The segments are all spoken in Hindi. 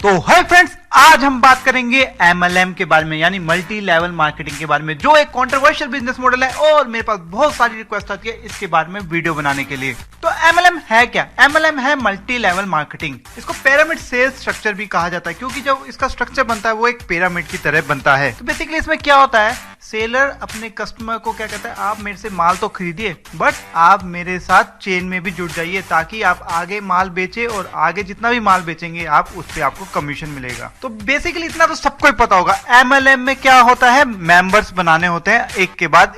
तो हाय फ्रेंड्स, आज हम बात करेंगे MLM के बारे में, यानी मल्टी लेवल मार्केटिंग के बारे में, जो एक कंट्रोवर्शियल बिजनेस मॉडल है और मेरे पास बहुत सारी रिक्वेस्ट आती है इसके बारे में वीडियो बनाने के लिए। तो MLM है क्या? MLM है मल्टी लेवल मार्केटिंग। इसको पिरामिड सेल्स स्ट्रक्चर भी कहा जाता है, क्योंकि जब इसका स्ट्रक्चर बनता है वो एक पिरामिड की तरह बनता है। तो बेसिकली इसमें क्या होता है, सेलर अपने कस्टमर को क्या कहता है, आप मेरे से माल तो खरीदिए बट आप मेरे साथ चेन में भी जुड़ जाइए ताकि आप आगे माल बेचे और आगे जितना भी माल बेचेंगे आप उस पर आपको कमीशन मिलेगा। तो बेसिकली इतना तो सबको ही पता होगा। MLM में क्या होता है, मेंबर्स बनाने होते हैं एक के बाद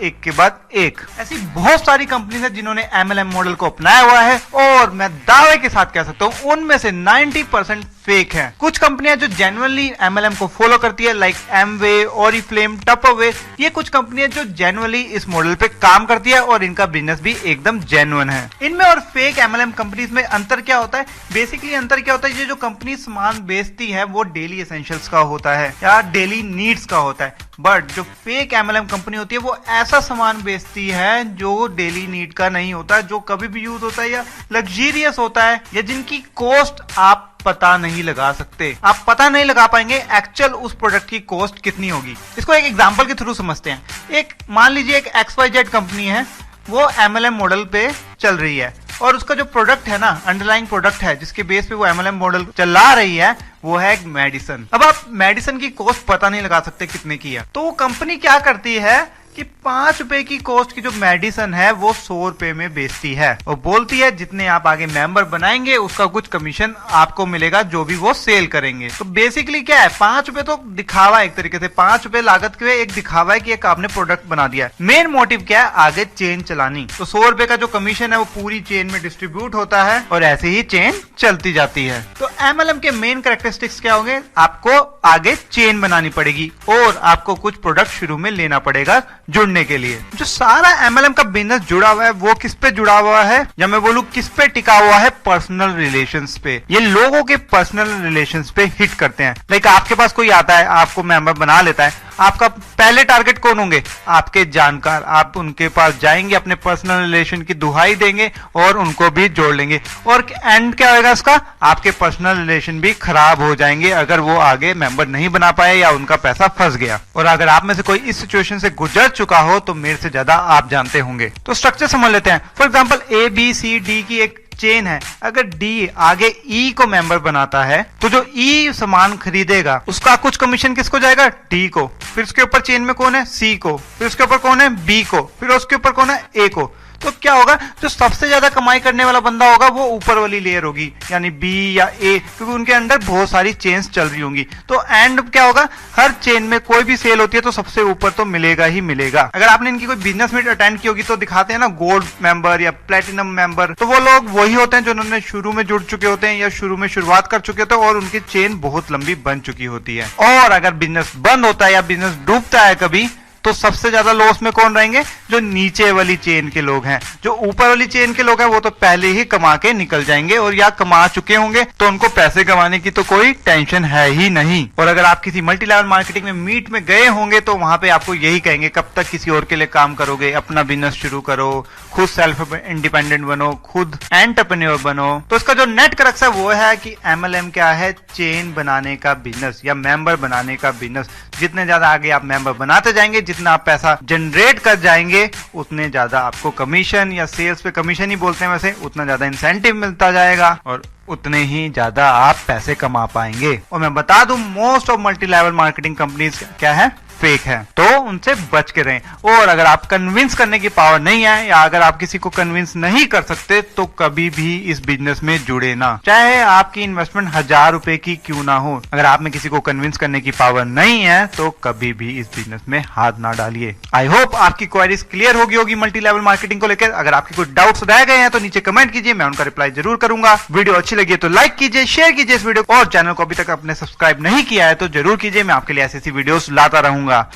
एक। ऐसी बहुत सारी कंपनीज है जिन्होंने MLM मॉडल को अपनाया हुआ है और मैं दावे के साथ कह सकता हूँ उनमें से 90% फेक है। कुछ कंपनियां जो जेन्युइनली MLM को फॉलो करती है, लाइक एमवे, ओरिफ्लेम, टपअवे, ये कुछ कंपनियां जो जेन्युइनली इस मॉडल पे काम करती है और इनका बिजनेस भी एकदम जेन्युइन है। इनमें और फेक MLM कंपनीज में अंतर क्या होता है? बेसिकली अंतर क्या होता है, ये जो कंपनी सामान बेचती है वो डेली एसेंशियल्स का होता है या डेली नीड्स का होता है, बट जो फेक MLM कंपनी होती है वो ऐसा सामान बेचती है जो डेली नीड का नहीं होता, जो कभी भी यूज होता है या लग्जरियस होता है, या जिनकी कॉस्ट आप पता नहीं लगा सकते। आप पता नहीं लगा पाएंगे एक्चुअल उस प्रोडक्ट की कॉस्ट कितनी होगी। इसको एक एग्जांपल के थ्रू समझते हैं। एक मान लीजिए एक XYZ कंपनी है, वो MLM मॉडल पे चल रही है और उसका जो प्रोडक्ट है ना, अंडरलाइंग प्रोडक्ट है जिसके बेस पे वो MLM मॉडल चला रही है, वो है एक मेडिसिन। अब आप मेडिसिन की कॉस्ट पता नहीं लगा सकते कितने की है, तो वो कंपनी क्या करती है कि 5 रुपए की कॉस्ट की जो मेडिसिन है वो 100 रुपए में बेचती है और बोलती है जितने आप आगे मेंबर बनाएंगे उसका कुछ कमीशन आपको मिलेगा जो भी वो सेल करेंगे। तो बेसिकली क्या है, 5 रुपए तो दिखावा है, एक तरीके से 5 रुपए लागत के एक दिखावा है कि एक आपने प्रोडक्ट बना दिया है। मेन मोटिव क्या है, आगे चेन चलानी। तो 100 रुपए का जो कमीशन है वो पूरी चेन में डिस्ट्रीब्यूट होता है और ऐसे ही चेन चलती जाती है। तो MLM के मेन कैरेक्टरिस्टिक्स क्या होंगे, आपको आगे चेन बनानी पड़ेगी और आपको कुछ प्रोडक्ट शुरू में लेना पड़ेगा जुड़ने के लिए। जो सारा MLM का बिजनेस जुड़ा हुआ है वो किस पे जुड़ा हुआ है, या मैं बोलूं किस पे टिका हुआ है, पर्सनल रिलेशंस पे। ये लोगों के पर्सनल रिलेशंस पे हिट करते हैं। लाइक आपके पास कोई आता है, आपको मेंबर बना लेता है, आपका पहले टारगेट कौन होंगे, आपके जानकार। आप उनके पास जाएंगे, अपने पर्सनल रिलेशन की दुहाई देंगे और उनको भी जोड़ लेंगे, और एंड क्या होगा इसका, आपके पर्सनल रिलेशन भी खराब हो जाएंगे अगर वो आगे मेंबर नहीं बना पाए या उनका पैसा फंस गया। और अगर आप में से कोई इस सिचुएशन से गुजर चुका हो तो मेरे से ज्यादा आप जानते होंगे। तो स्ट्रक्चर समझ लेते हैं। फॉर एग्जाम्पल ABCD की एक चेन है। अगर D आगे E को मेंबर बनाता है तो जो E सामान खरीदेगा उसका कुछ कमीशन किसको जाएगा, D को। फिर उसके ऊपर चेन में कौन है, C को। फिर उसके ऊपर कौन है, B को। फिर उसके ऊपर कौन है, A को। तो क्या होगा, जो सबसे ज्यादा कमाई करने वाला बंदा होगा वो ऊपर वाली लेयर होगी, यानी B या A, क्योंकि उनके अंदर बहुत सारी चेन्स चल रही होंगी। तो एंड क्या होगा, हर चेन में कोई भी सेल होती है तो सबसे ऊपर तो मिलेगा ही मिलेगा। अगर आपने इनकी कोई बिजनेस मीट अटेंड की होगी तो दिखाते हैं ना गोल्ड मेंबर या प्लेटिनम मेंबर, तो वो लोग वही होते हैं जो उन्होंने शुरू में जुड़ चुके होते हैं या शुरू में शुरुआत कर चुके होते हैं और उनकी चेन बहुत लंबी बन चुकी होती है। और अगर बिजनेस बंद होता है या बिजनेस डूबता है कभी, तो सबसे ज्यादा लॉस में कौन रहेंगे, जो नीचे वाली चेन के लोग हैं। जो ऊपर वाली चेन के लोग हैं वो तो पहले ही कमा के निकल जाएंगे और या कमा चुके होंगे तो उनको पैसे कमाने की तो कोई टेंशन है ही नहीं। और अगर आप किसी मल्टी लेवल मार्केटिंग में मीट में गए होंगे तो वहां पे आपको यही कहेंगे, कब तक किसी और के लिए काम करोगे, अपना बिजनेस शुरू करो, खुद सेल्फ इंडिपेंडेंट बनो, खुद एंटरप्रेन्योर बनो। तो इसका जो नेट क्रक्स है वो है कि MLM क्या है, चेन बनाने का बिजनेस या मेंबर बनाने का बिजनेस। जितने ज्यादा आगे आप मेंबर बनाते जाएंगे, जितना आप पैसा जनरेट कर जाएंगे, उतने ज्यादा आपको कमीशन या सेल्स पे कमीशन ही बोलते हैं वैसे, उतना ज्यादा इंसेंटिव मिलता जाएगा और उतने ही ज्यादा आप पैसे कमा पाएंगे। और मैं बता दूं, most of multi level marketing companies क्या है, फेक है, तो उनसे बच के रहें। और अगर आप कन्विंस करने की पावर नहीं है या अगर आप किसी को कन्विंस नहीं कर सकते तो कभी भी इस बिजनेस में जुड़े ना, चाहे आपकी इन्वेस्टमेंट 1000 रुपए की क्यों ना हो। अगर आप में किसी को कन्विंस करने की पावर नहीं है तो कभी भी इस बिजनेस में हाथ ना डालिए। आई होप आपकी क्वेरीज क्लियर होगी मल्टी लेवल मार्केटिंग को लेकर। अगर आपके कोई डाउट्स रह गए हैं तो नीचे कमेंट कीजिए, मैं उनका रिप्लाई जरूर करूंगा। वीडियो अच्छी लगी तो लाइक कीजिए, शेयर कीजिए इस वीडियो को, और चैनल को अभी तक आपने सब्सक्राइब नहीं किया है तो जरूर कीजिए। मैं आपके लिए ऐसी वीडियोस लाता रहूंगा।